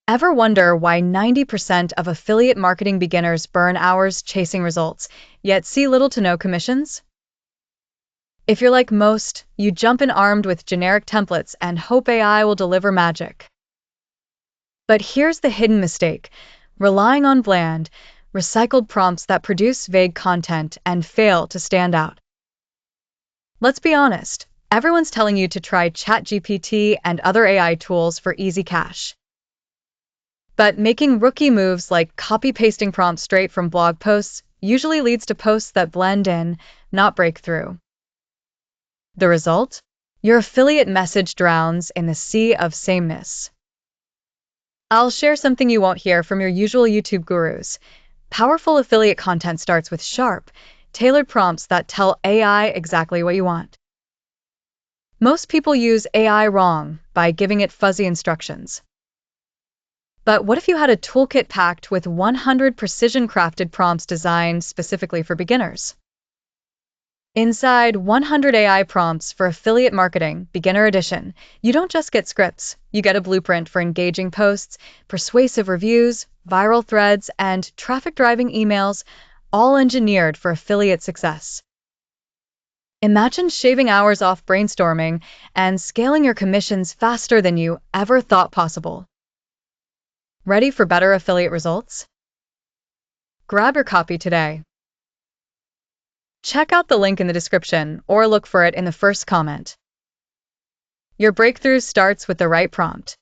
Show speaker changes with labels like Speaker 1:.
Speaker 1: Ever wonder why 90% of affiliate marketing beginners burn hours chasing results, yet see little to no commissions? If you're like most, you jump in armed with generic templates and hope AI will deliver magic. But here's the hidden mistake: relying on bland, recycled prompts that produce vague content and fail to stand out. Let's be honest, everyone's telling you to try ChatGPT and other AI tools for easy cash. But making rookie moves like copy-pasting prompts straight from blog posts usually leads to posts that blend in, not break through. The result? Your affiliate message drowns in the sea of sameness. I'll share something you won't hear from your usual YouTube gurus. Powerful affiliate content starts with sharp, tailored prompts that tell AI exactly what you want. Most people use AI wrong by giving it fuzzy instructions. But what if you had a toolkit packed with 100 precision-crafted prompts designed specifically for beginners? Inside 100 AI Prompts for Affiliate Marketing, Beginner Edition, you don't just get scripts, you get a blueprint for engaging posts, persuasive reviews, viral threads, and traffic-driving emails, all engineered for affiliate success. Imagine shaving hours off brainstorming and scaling your commissions faster than you ever thought possible. Ready for better affiliate results? Grab your copy today. Check out the link in the description or look for it in the first comment. Your breakthrough starts with the right prompt.